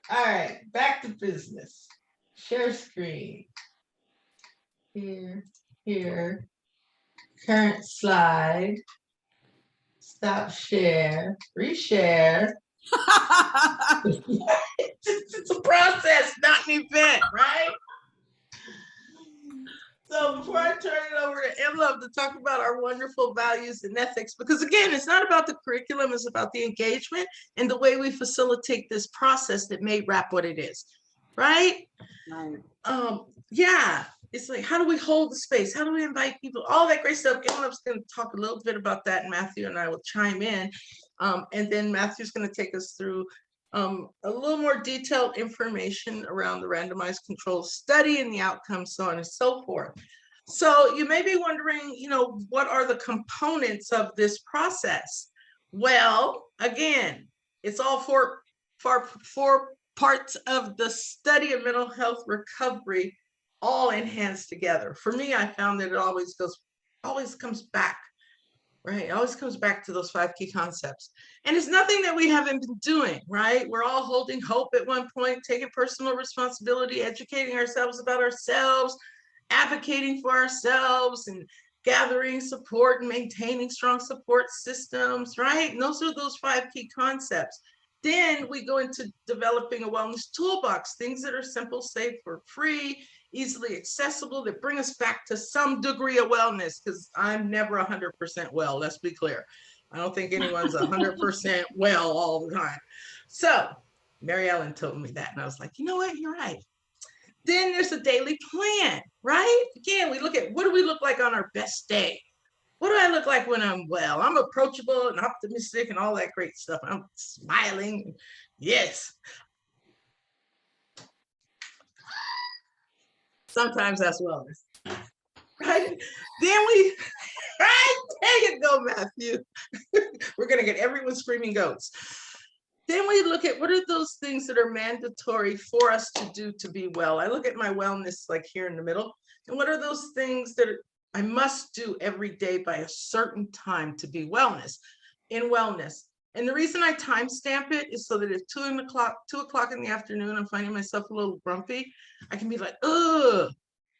All right, back to business. Share screen. Here. Current slide. Stop share. Reshare. It's a process, not an event, right? So before I turn it over to Emma to talk about our wonderful values and ethics, because again, it's not about the curriculum, it's about the engagement and the way we facilitate this process that made RAP what it is, right? Yeah, it's like, how do we hold the space? How do we invite people? All that great stuff. Emma's going to talk a little bit about that, and Matthew and I will chime in. And then Matthew's going to take us through a little more detailed information around the randomized control study and the outcomes, so on and so forth. So you may be wondering, what are the components of this process? Well, again, it's all four parts of the study of mental health recovery, all enhanced together. For me, I found that it always comes back. Right. It always comes back to those 5 key concepts. And it's nothing that we haven't been doing, right? We're all holding hope at one point, taking personal responsibility, educating ourselves about ourselves, advocating for ourselves, and gathering support and maintaining strong support systems, right? And those are those 5 key concepts. Then we go into developing a wellness toolbox, things that are simple, safe, or free, easily accessible, that bring us back to some degree of wellness, because I'm never 100% well, let's be clear. I don't think anyone's 100% well all the time. So Mary Ellen told me that, and I was like, you know what, you're right. Then there's a daily plan, right? Again, we look at what do we look like on our best day? What do I look like when I'm well? I'm approachable and optimistic and all that great stuff. I'm smiling. Yes. Sometimes that's wellness. Right? Then we, right? There you go, Matthew. We're going to get everyone screaming goats. Then we look at what are those things that are mandatory for us to do to be well. I look at my wellness like here in the middle. And what are those things that I must do every day by a certain time to be wellness in wellness? And the reason I timestamp it is so that at 2:00 in the afternoon, I'm finding myself a little grumpy. I can be like, ugh,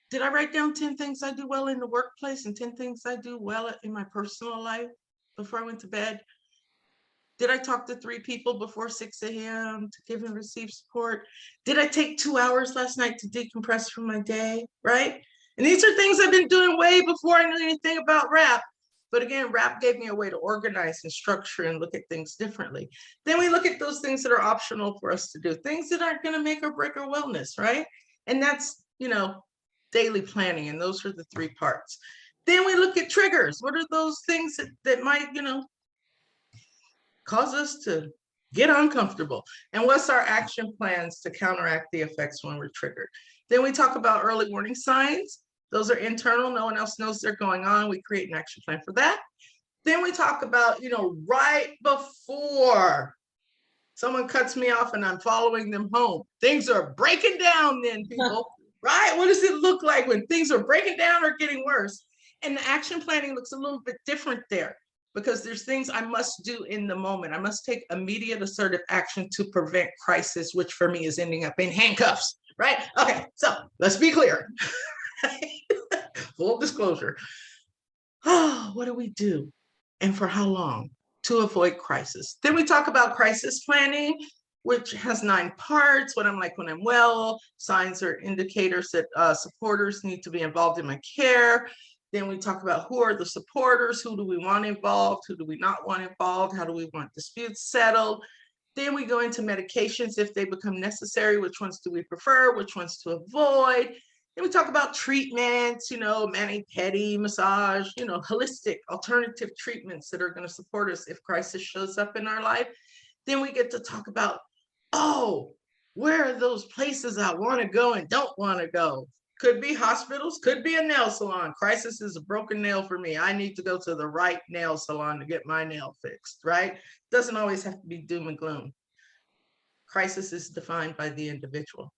did I write down 10 things I do well in the workplace and 10 things I do well in my personal life before I went to bed? Did I talk to 3 people before 6 a.m. to give and receive support? Did I take 2 hours last night to decompress from my day, right? And these are things I've been doing way before I knew anything about rap. But again, rap gave me a way to organize and structure and look at things differently. Then we look at those things that are optional for us to do, things that aren't going to make or break our wellness, right? And that's, daily planning. And those are the 3 parts. Then we look at triggers. What are those things that might, cause us to get uncomfortable? And what's our action plans to counteract the effects when we're triggered? Then we talk about early warning signs. Those are internal. No one else knows they're going on. We create an action plan for that. Then we talk about, right before someone cuts me off and I'm following them home. Things are breaking down then, people, right? What does it look like when things are breaking down or getting worse? And the action planning looks a little bit different there because there's things I must do in the moment. I must take immediate assertive action to prevent crisis, which for me is ending up in handcuffs, right? Okay, so let's be clear. Full disclosure. Oh, what do we do? And for how long to avoid crisis? Then we talk about crisis planning, which has 9 parts. What I'm like when I'm well, signs or indicators that supporters need to be involved in my care. Then we talk about who are the supporters, who do we want involved, who do we not want involved, how do we want disputes settled. Then we go into medications if they become necessary, which ones do we prefer, which ones to avoid. Then we talk about treatments, mani-pedi, massage, holistic alternative treatments that are going to support us if crisis shows up in our life. Then we get to talk about, where are those places I want to go and don't want to go? Could be hospitals, could be a nail salon. Crisis is a broken nail for me. I need to go to the right nail salon to get my nail fixed, right? Doesn't always have to be doom and gloom. Crisis is defined by the individual.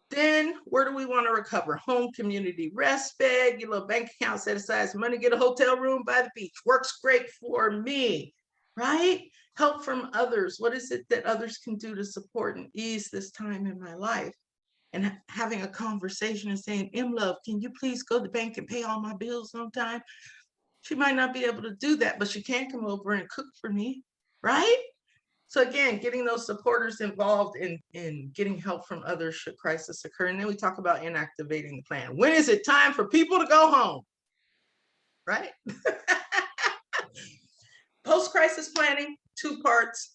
Then where do we want to recover? Home, community, rest bed, get a little bank account, set aside some money, get a hotel room by the beach. Works great for me, right? Help from others. What is it that others can do to support and ease this time in my life? And having a conversation and saying, Love, can you please go to the bank and pay all my bills sometime? She might not be able to do that, but she can come over and cook for me, right? So again, getting those supporters involved in getting help from others should crisis occur. And then we talk about inactivating the plan. When is it time for people to go home? Right? Post-crisis planning, 2 parts.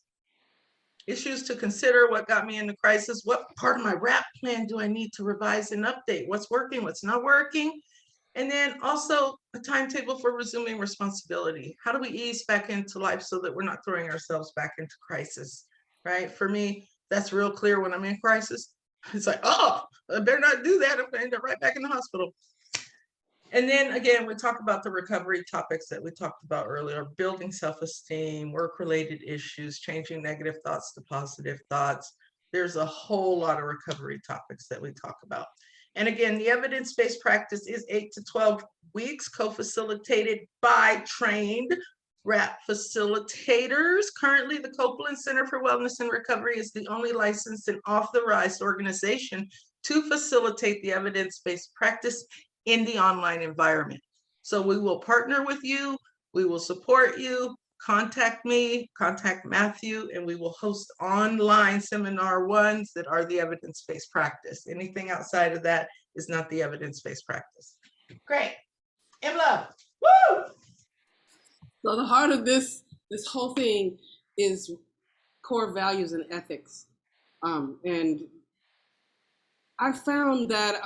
Issues to consider, what got me into crisis, what part of my RAP plan do I need to revise and update, what's working, what's not working, and then also a timetable for resuming responsibility. How do we ease back into life so that we're not throwing ourselves back into crisis, right? For me, that's real clear when I'm in crisis. It's like, I better not do that. I'm going to end up right back in the hospital. And then again, we talk about the recovery topics that we talked about earlier, building self-esteem, work-related issues, changing negative thoughts to positive thoughts. There's a whole lot of recovery topics that we talk about. And again, the evidence-based practice is 8 to 12 weeks, co-facilitated by trained RAP facilitators. Currently, the Copeland Center for Wellness and Recovery is the only licensed and authorized organization to facilitate the evidence-based practice in the online environment. So we will partner with you, we will support you, contact me, contact Matthew, and we will host online seminar ones that are the evidence-based practice. Anything outside of that is not the evidence-based practice. Great. Love. Woo! So the heart of this whole thing is core values and ethics. And I found that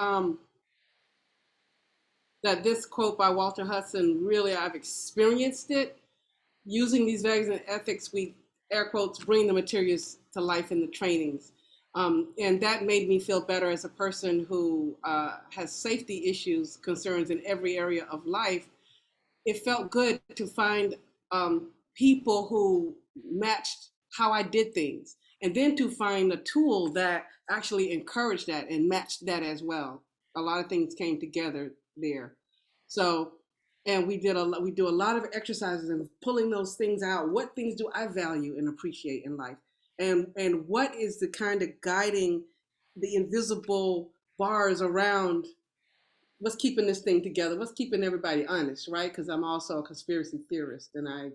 that this quote by Walter Hudson, really, I've experienced it. Using these values and ethics, we, air quotes, bring the materials to life in the trainings. And that made me feel better as a person who has safety issues, concerns in every area of life. It felt good to find people who matched how I did things, and then to find a tool that actually encouraged that and matched that as well. A lot of things came together there. So, and we do a lot of exercises and pulling those things out. What things do I value and appreciate in life? And what is the kind of guiding the invisible bars around what's keeping this thing together? What's keeping everybody honest, right? Because I'm also a conspiracy theorist, and I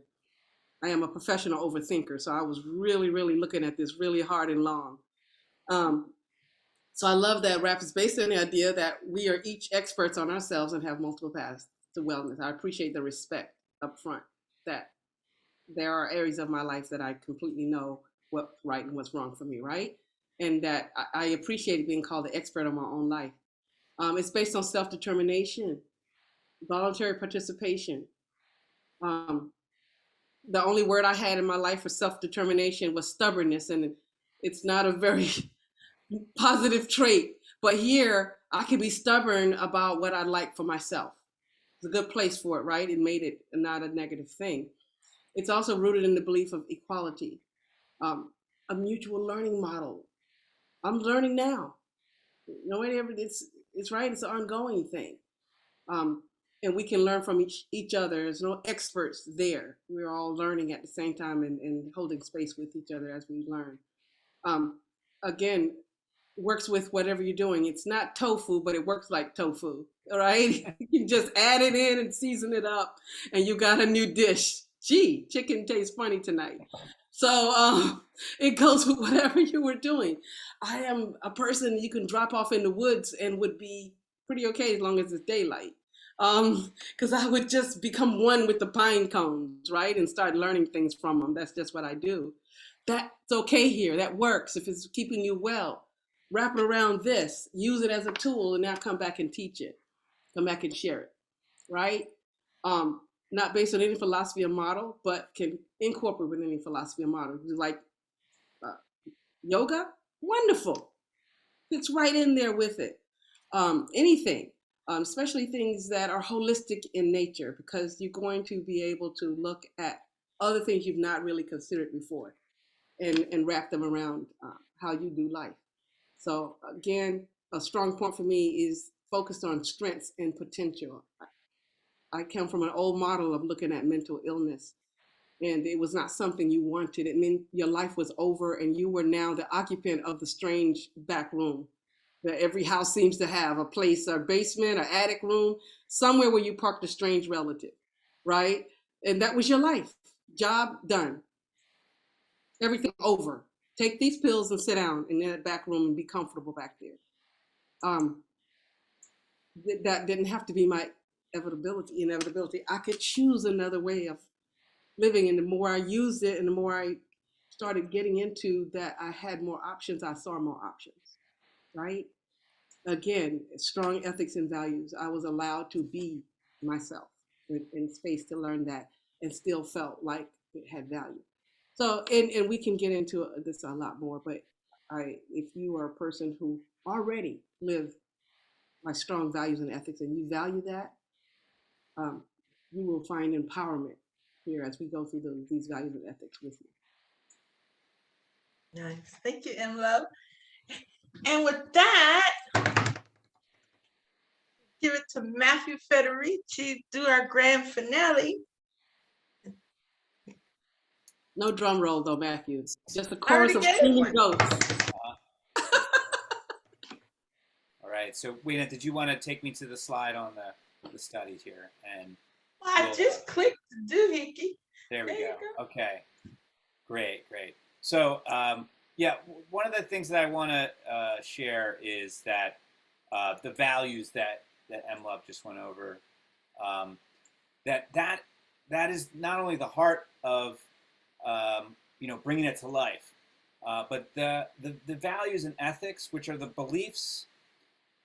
am a professional overthinker. So I was really, really looking at this really hard and long. So I love that RAP is based on the idea that we are each experts on ourselves and have multiple paths to wellness. I appreciate the respect up front that there are areas of my life that I completely know what's right and what's wrong for me, right? And that I appreciate being called the expert on my own life. It's based on self-determination, voluntary participation. The only word I had in my life for self-determination was stubbornness, and it's not a very positive trait. But here, I can be stubborn about what I like for myself. It's a good place for it, right? It made it not a negative thing. It's also rooted in the belief of equality, a mutual learning model. I'm learning now. Nobody ever, it's right, it's an ongoing thing. And we can learn from each other. There's no experts there. We're all learning at the same time and holding space with each other as we learn. Again, works with whatever you're doing. It's not tofu, but it works like tofu, all right? You just add it in and season it up, and you got a new dish. Gee, chicken tastes funny tonight. So it goes with whatever you were doing. I am a person you can drop off in the woods and would be pretty okay as long as it's daylight. Because I would just become one with the pine cones, right? And start learning things from them. That's just what I do. That's okay here. That works if it's keeping you well. Wrap it around this, use it as a tool, and now come back and teach it. Come back and share it, right? Not based on any philosophy or model, but can incorporate with any philosophy or model. Like yoga, wonderful. It's right in there with it. Anything, especially things that are holistic in nature, because you're going to be able to look at other things you've not really considered before and wrap them around how you do life. So again, a strong point for me is focused on strengths and potential. I come from an old model of looking at mental illness, and it was not something you wanted. It meant your life was over and you were now the occupant of the strange back room that every house seems to have, a place, a basement, or attic room, somewhere where you parked a strange relative, right? And that was your life. Job done. Everything over. Take these pills and sit down in that back room and be comfortable back there. That didn't have to be my inevitability. I could choose another way of living, and the more I used it and the more I started getting into that, I had more options, I saw more options, right? Again, strong ethics and values. I was allowed to be myself in space to learn that, and still felt like it had value. So, and we can get into this a lot more, but if you are a person who already live by strong values and ethics and you value that, you will find empowerment here as we go through these values and ethics with you. Nice. Thank you, Love. And with that, give it to Matthew Federici, do our grand finale. No drum roll though, Matthew. Just a chorus of screaming goats. All right. So, Waynette, did you want to take me to the slide on the studies here? And I just clicked doohickey. There we go. Okay. Great. So, yeah, one of the things that I want to share is that the values that Love just went over, that is not only the heart of bringing it to life, but the values and ethics, which are the beliefs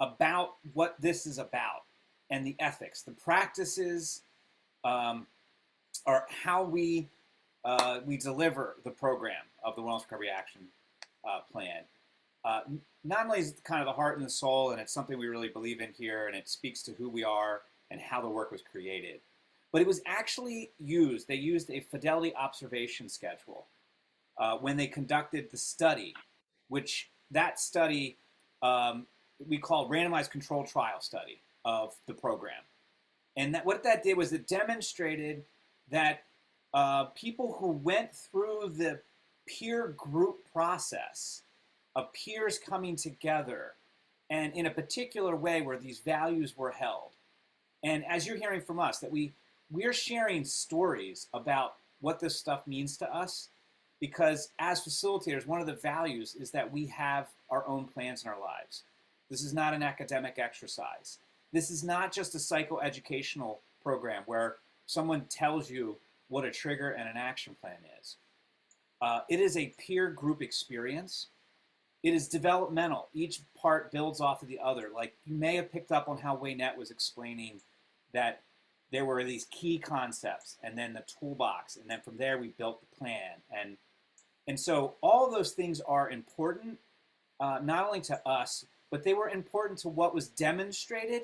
about what this is about. and the ethics, the practices are how we deliver the program of the Wellness Recovery Action Plan. Not only is it kind of the heart and the soul, and it's something we really believe in here, and it speaks to who we are and how the work was created, but it was actually used. They used a fidelity observation schedule when they conducted the study, which that study we call randomized controlled trial study of the program. And what that did was it demonstrated that people who went through the peer group process of peers coming together and in a particular way where these values were held. And as you're hearing from us, that we're sharing stories about what this stuff means to us, because as facilitators, one of the values is that we have our own plans in our lives. This is not an academic exercise. This is not just a psychoeducational program where someone tells you what a trigger and an action plan is. It is a peer group experience. It is developmental. Each part builds off of the other. Like, you may have picked up on how Waynette was explaining that there were these key concepts and then the toolbox, and then from there we built the plan. And so all of those things are important, not only to us, but they were important to what was demonstrated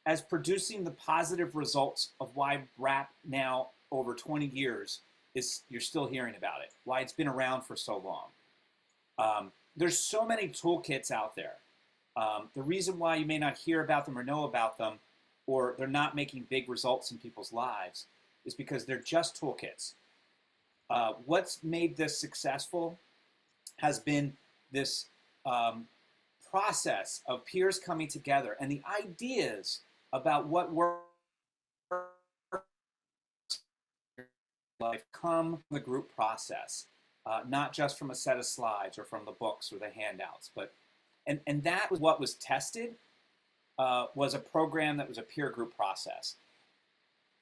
as producing the positive results of why WRAP now, over 20 years, you're still hearing about it, why it's been around for so long. There's so many toolkits out there. The reason why you may not hear about them or know about them, or they're not making big results in people's lives, is because they're just toolkits. What's made this successful has been this process of peers coming together and the ideas about what works life come from the group process, not just from a set of slides or from the books or the handouts, but and that was what was tested, was a program that was a peer group process.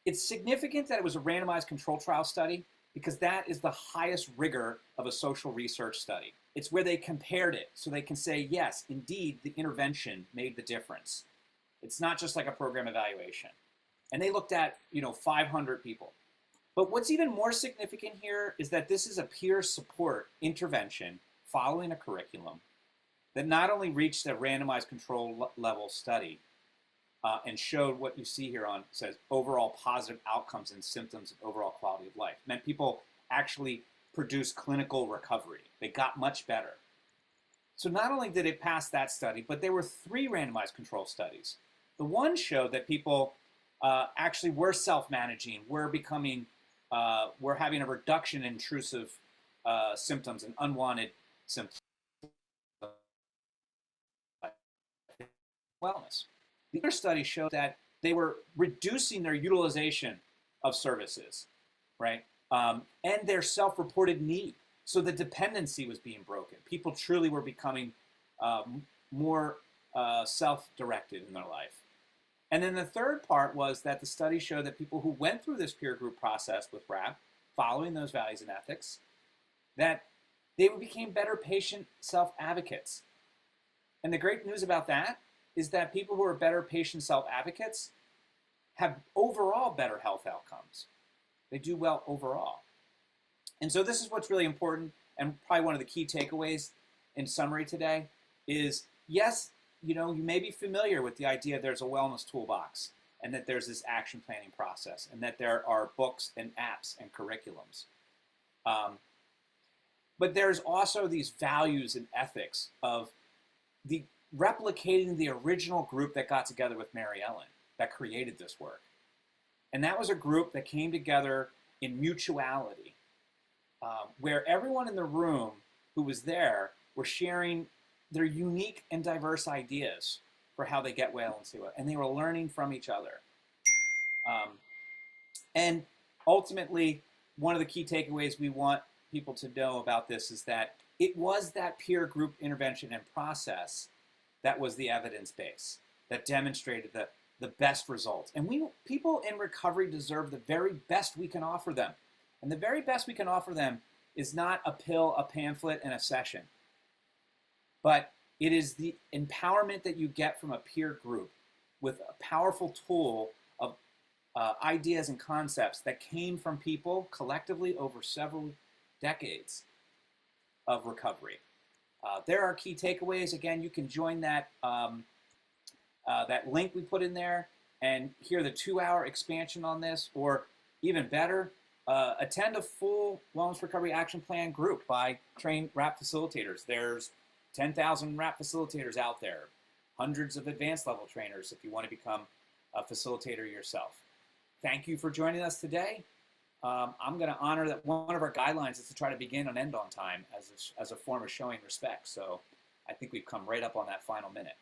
It's significant that it was a randomized controlled trial study, because that is the highest rigor of a social research study. It's where they compared it so they can say, yes, indeed, the intervention made the difference. It's not just like a program evaluation. And they looked at, 500 people. But what's even more significant here is that this is a peer support intervention following a curriculum that not only reached a randomized control level study and showed what you see here on, says overall positive outcomes and symptoms of overall quality of life. It meant people actually produced clinical recovery. They got much better. So not only did it pass that study, but there were 3 randomized control studies. The one showed that people actually were self-managing, were having a reduction in intrusive symptoms and unwanted symptoms. Wellness. The other study showed that they were reducing their utilization of services, right? And their self-reported need. So the dependency was being broken. People truly were becoming more self-directed in their life. And then the third part was that the study showed that people who went through this peer group process with WRAP, following those values and ethics, that they became better patient self-advocates. And the great news about that is that people who are better patient self-advocates have overall better health outcomes. They do well overall. And so this is what's really important, and probably one of the key takeaways in summary today is, yes, you may be familiar with the idea there's a wellness toolbox, and that there's this action planning process, and that there are books and apps and curriculums. But there's also these values and ethics of replicating the original group that got together with Mary Ellen, that created this work. And that was a group that came together in mutuality, where everyone in the room who was there were sharing their unique and diverse ideas for how they get well into it. And they were learning from each other. And ultimately, one of the key takeaways we want people to know about this is that it was that peer group intervention and process that was the evidence base that demonstrated the best results. And people in recovery deserve the very best we can offer them. And the very best we can offer them is not a pill, a pamphlet, and a session. But it is the empowerment that you get from a peer group with a powerful tool of ideas and concepts that came from people collectively over several decades of recovery. There are key takeaways. Again, you can join that that link we put in there and hear the 2-hour expansion on this, or even better, attend a full Wellness Recovery Action Plan group by trained RAP facilitators. There's 10,000 RAP facilitators out there, hundreds of advanced level trainers if you want to become a facilitator yourself. Thank you for joining us today. I'm going to honor that one of our guidelines is to try to begin and end on time as a form of showing respect. So I think we've come right up on that final minute.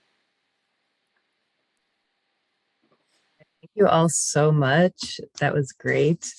Thank you all so much. That was great.